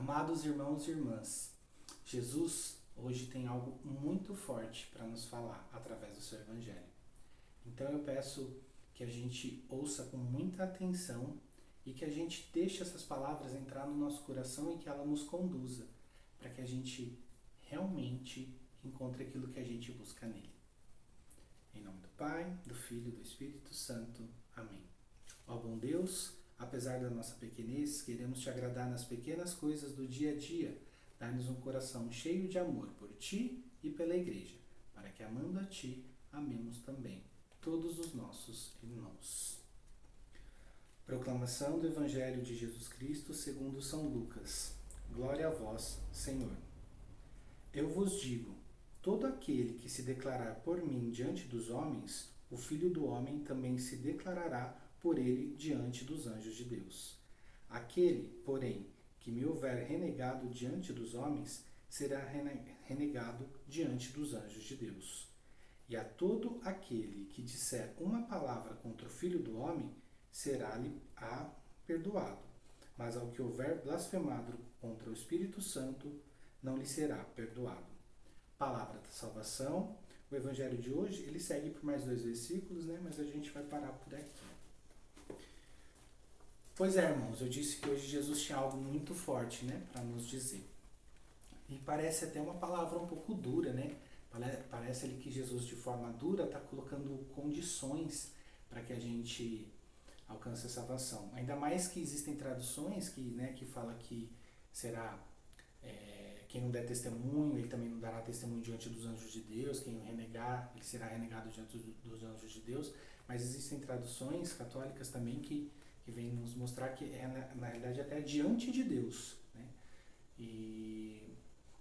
Amados irmãos e irmãs, Jesus hoje tem algo muito forte para nos falar através do seu Evangelho. Então eu peço que a gente ouça com muita atenção e que a gente deixe essas palavras entrar no nosso coração e que ela nos conduza para que a gente realmente encontre aquilo que a gente busca nele. Em nome do Pai, do Filho e do Espírito Santo. Amém. Ó bom Deus, apesar da nossa pequenez, queremos te agradar nas pequenas coisas do dia a dia. Dá-nos um coração cheio de amor por ti e pela Igreja, para que, amando a ti, amemos também todos os nossos irmãos. Proclamação do Evangelho de Jesus Cristo segundo São Lucas. Glória a vós, Senhor. Eu vos digo, todo aquele que se declarar por mim diante dos homens, o Filho do Homem também se declarará por ele diante dos anjos de Deus. Aquele, porém, que me houver renegado diante dos homens, será renegado diante dos anjos de Deus. E a todo aquele que disser uma palavra contra o Filho do Homem, será-lhe perdoado. Mas ao que houver blasfemado contra o Espírito Santo, não lhe será perdoado. Palavra da salvação. O Evangelho de hoje, ele segue por mais 2 versículos, mas a gente vai parar por aqui. Pois é, irmãos, eu disse que hoje Jesus tinha algo muito forte, para nos dizer. E parece até uma palavra um pouco dura, Parece ali que Jesus, de forma dura, está colocando condições para que a gente alcance a salvação. Ainda mais que existem traduções que fala que será quem não der testemunho, ele também não dará testemunho diante dos anjos de Deus. Quem o renegar, ele será renegado diante dos anjos de Deus. Mas existem traduções católicas também que vêm nos mostrar que na realidade até diante de Deus. E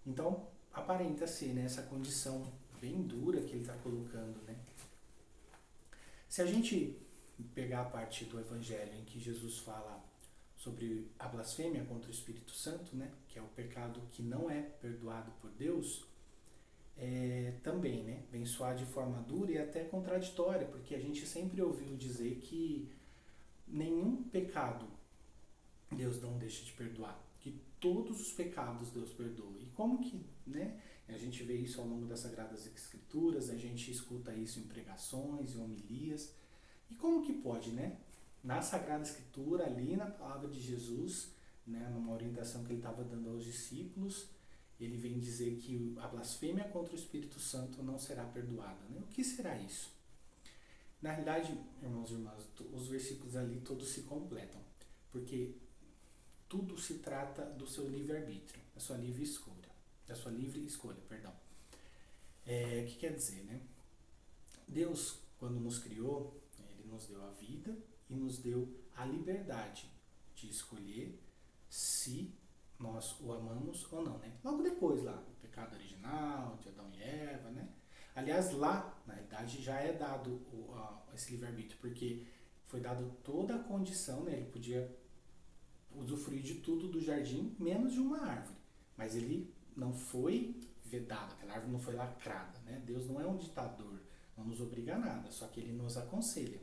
então aparenta ser essa condição bem dura que ele está colocando. Se a gente pegar a parte do Evangelho em que Jesus fala sobre a blasfêmia contra o Espírito Santo, que é o pecado que não é perdoado por Deus, também vem soar de forma dura e até contraditória, porque a gente sempre ouviu dizer que nenhum pecado Deus não deixa de perdoar, que todos os pecados Deus perdoa. E como que, a gente vê isso ao longo das Sagradas Escrituras, a gente escuta isso em pregações, em homilias. E como que pode, na Sagrada Escritura, ali na palavra de Jesus, numa orientação que ele estava dando aos discípulos, ele vem dizer que a blasfêmia contra o Espírito Santo não será perdoada. O que será isso? Na realidade, irmãos e irmãs, os versículos ali todos se completam, porque tudo se trata do seu livre-arbítrio, da sua livre escolha, perdão. O que quer dizer, Deus, quando nos criou, ele nos deu a vida e nos deu a liberdade de escolher se nós o amamos ou não, Logo depois lá, do pecado original, de Adão e Eva, Aliás, lá, na realidade, já é dado esse livre-arbítrio, porque foi dado toda a condição, ele podia usufruir de tudo do jardim, menos de uma árvore. Mas ele não foi vedado, aquela árvore não foi lacrada, Deus não é um ditador, não nos obriga a nada, só que ele nos aconselha.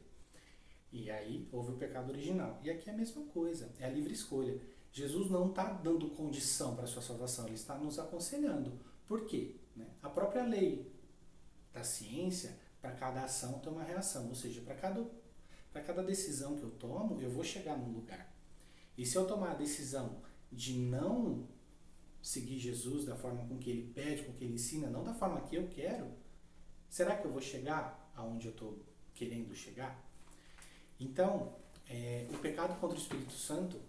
E aí houve o pecado original. E aqui é a mesma coisa, é a livre escolha. Jesus não está dando condição para a sua salvação, ele está nos aconselhando. Por quê? A própria lei da ciência, para cada ação tem uma reação, ou seja, para cada decisão que eu tomo, eu vou chegar num lugar. E se eu tomar a decisão de não seguir Jesus da forma com que ele pede, com que ele ensina, não da forma que eu quero, será que eu vou chegar aonde eu estou querendo chegar? Então, o pecado contra o Espírito Santo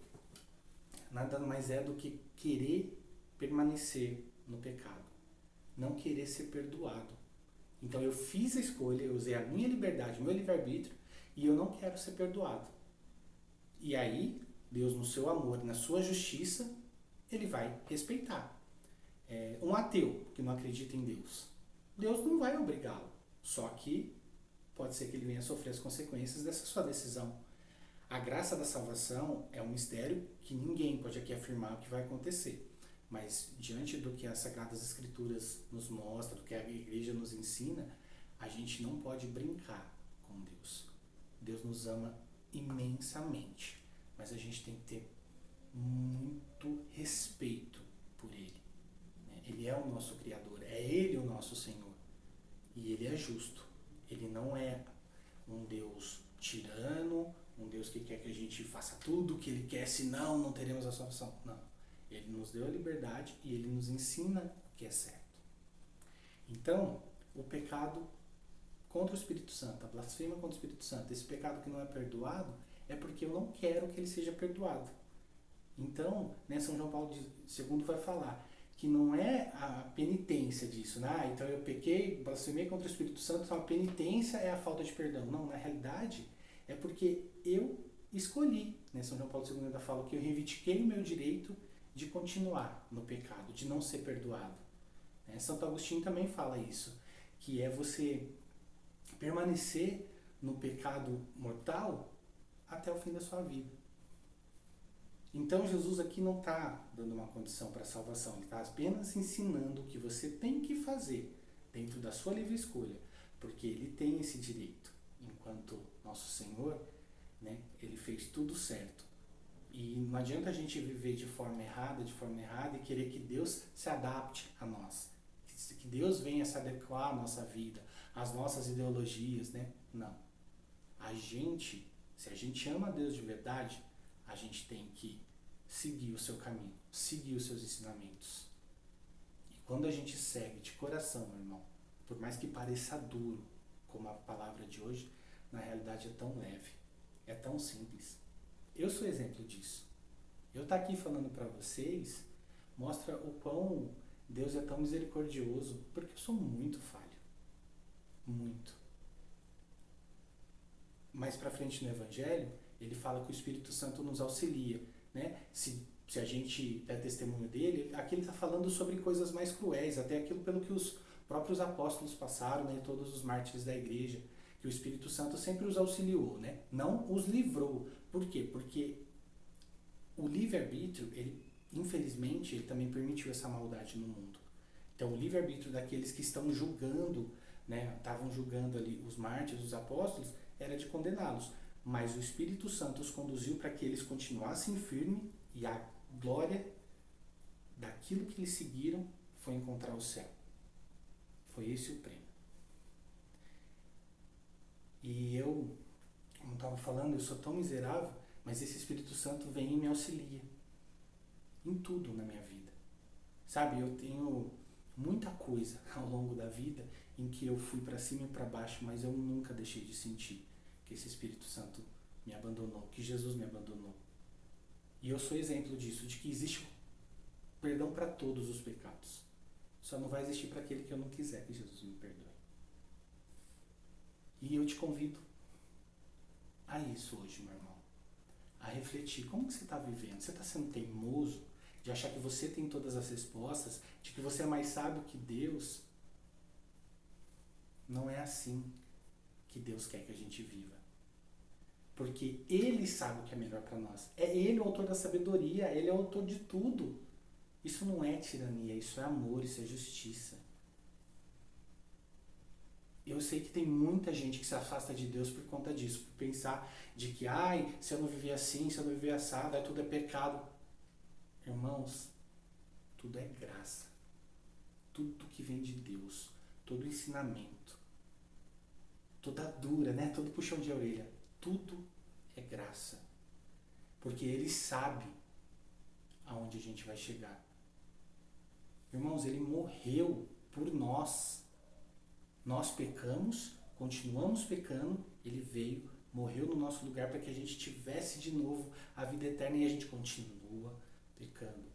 nada mais é do que querer permanecer no pecado, não querer ser perdoado. Então eu fiz a escolha, eu usei a minha liberdade, o meu livre-arbítrio, e eu não quero ser perdoado. E aí, Deus, no seu amor, na sua justiça, ele vai respeitar. Um ateu que não acredita em Deus, Deus não vai obrigá-lo, só que pode ser que ele venha a sofrer as consequências dessa sua decisão. A graça da salvação é um mistério que ninguém pode aqui afirmar o que vai acontecer. Mas diante do que as Sagradas Escrituras nos mostram, do que a Igreja nos ensina, a gente não pode brincar com Deus. Deus nos ama imensamente, mas a gente tem que ter muito respeito justo. Ele não é um Deus tirano, um Deus que quer que a gente faça tudo o que Ele quer, senão não teremos a salvação. Não. Ele nos deu a liberdade e Ele nos ensina o que é certo. Então, o pecado contra o Espírito Santo, a blasfêmia contra o Espírito Santo, esse pecado que não é perdoado, é porque eu não quero que ele seja perdoado. Então, né, São João Paulo II vai falar que não é a penitência disso, né? Ah, então eu pequei, blasfemei contra o Espírito Santo, então a penitência é a falta de perdão. Não, na realidade, é porque eu escolhi, né? São João Paulo II ainda fala que eu reivindiquei o meu direito de continuar no pecado, de não ser perdoado. Né? Santo Agostinho também fala isso, que é você permanecer no pecado mortal até o fim da sua vida. Então Jesus aqui não está dando uma condição para a salvação, ele está apenas ensinando o que você tem que fazer dentro da sua livre escolha, porque ele tem esse direito, enquanto nosso Senhor, né, ele fez tudo certo. E não adianta a gente viver de forma errada e querer que Deus se adapte a nós, que Deus venha se adequar à nossa vida, às nossas ideologias, né? Não. Se a gente ama Deus de verdade, a gente tem que seguir o seu caminho, seguir os seus ensinamentos. E quando a gente segue de coração, meu irmão, por mais que pareça duro, como a palavra de hoje, na realidade é tão leve, é tão simples. Eu sou exemplo disso. Eu estar aqui falando para vocês mostra o quão Deus é tão misericordioso, porque eu sou muito falho. Muito. Mais para frente no Evangelho, ele fala que o Espírito Santo nos auxilia, né? Se a gente der testemunho dele, aqui ele está falando sobre coisas mais cruéis, até aquilo pelo que os próprios apóstolos passaram, né? Todos os mártires da igreja, que o Espírito Santo sempre os auxiliou, né? Não os livrou. Por quê? Porque o livre-arbítrio, ele, infelizmente, ele também permitiu essa maldade no mundo. Então, o livre-arbítrio daqueles que estão julgando, né? Estavam julgando ali os mártires, os apóstolos, era de condená-los. Mas o Espírito Santo os conduziu para que eles continuassem firmes e a glória daquilo que eles seguiram foi encontrar o céu. Foi esse o prêmio. E eu, como estava falando, eu sou tão miserável, mas esse Espírito Santo vem e me auxilia em tudo na minha vida. Sabe, eu tenho muita coisa ao longo da vida em que eu fui para cima e para baixo, mas eu nunca deixei de sentir que esse Espírito Santo me abandonou, que Jesus me abandonou. E eu sou exemplo disso, de que existe perdão para todos os pecados. Só não vai existir para aquele que eu não quiser que Jesus me perdoe. E eu te convido a isso hoje, meu irmão. A refletir, como que você está vivendo? Você está sendo teimoso de achar que você tem todas as respostas, de que você é mais sábio que Deus? Não é assim que Deus quer que a gente viva. Porque Ele sabe o que é melhor para nós. É Ele o autor da sabedoria, Ele é o autor de tudo. Isso não é tirania, isso é amor, isso é justiça. Eu sei que tem muita gente que se afasta de Deus por conta disso, por pensar de que, se eu não viver assim, se eu não viver assado, aí tudo é pecado. Irmãos, tudo é graça. Tudo que vem de Deus, todo ensinamento, toda dura, né? Todo puxão de orelha, tudo é graça. Porque Ele sabe aonde a gente vai chegar. Irmãos, Ele morreu por nós. Nós pecamos, continuamos pecando, Ele veio, morreu no nosso lugar para que a gente tivesse de novo a vida eterna e a gente continua pecando.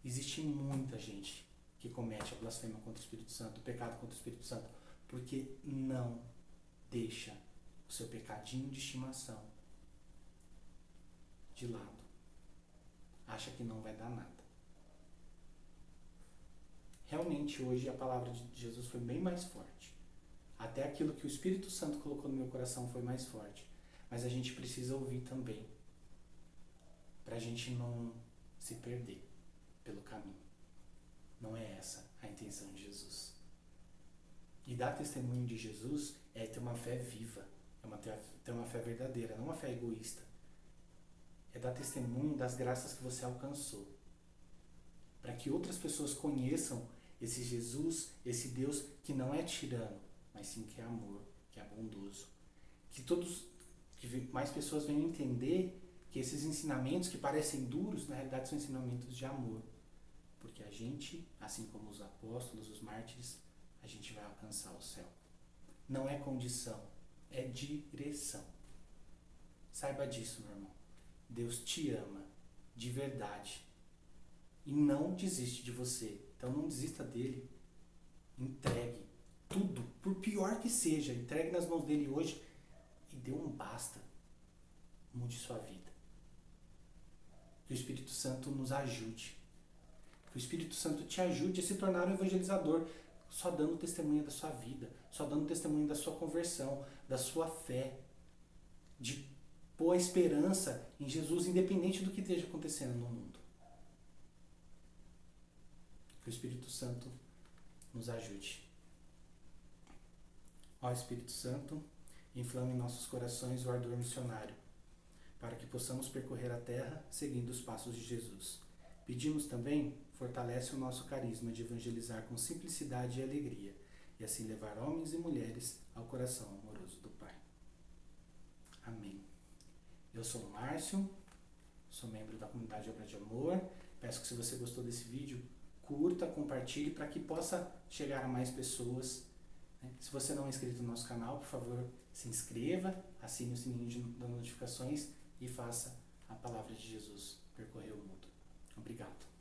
Existe muita gente que comete a blasfêmia contra o Espírito Santo, o pecado contra o Espírito Santo, porque não deixa o seu pecadinho de estimação de lado. Acha que não vai dar nada. Realmente hoje a palavra de Jesus foi bem mais forte. Até aquilo que o Espírito Santo colocou no meu coração foi mais forte. Mas a gente precisa ouvir também, para a gente não se perder pelo caminho. Não é essa a intenção de Jesus. E dar testemunho de Jesus é ter uma fé viva, ter uma fé verdadeira, não uma fé egoísta. É dar testemunho das graças que você alcançou. Para que outras pessoas conheçam esse Jesus, esse Deus que não é tirano, mas sim que é amor, que é bondoso. Que mais pessoas venham entender que esses ensinamentos que parecem duros, na realidade são ensinamentos de amor. Porque a gente, assim como os apóstolos, os mártires, a gente vai alcançar o céu. Não é condição, é direção. Saiba disso, meu irmão. Deus te ama de verdade e não desiste de você. Então não desista dele. Entregue tudo, por pior que seja, entregue nas mãos dele hoje e dê um basta. Mude sua vida. Que o Espírito Santo nos ajude. Que o Espírito Santo te ajude a se tornar um evangelizador, só dando testemunho da sua vida, só dando testemunho da sua conversão, da sua fé, de pôr a esperança em Jesus, independente do que esteja acontecendo no mundo. Que o Espírito Santo nos ajude. Ó Espírito Santo, inflame em nossos corações o ardor missionário, para que possamos percorrer a terra seguindo os passos de Jesus. Pedimos também, fortalece o nosso carisma de evangelizar com simplicidade e alegria, e assim levar homens e mulheres ao coração amoroso do Pai. Amém. Eu sou o Márcio, sou membro da comunidade Obra de Amor. Peço que, se você gostou desse vídeo, curta, compartilhe para que possa chegar a mais pessoas. Se você não é inscrito no nosso canal, por favor, se inscreva, assine o sininho das notificações e faça a palavra de Jesus percorrer o mundo. Obrigado.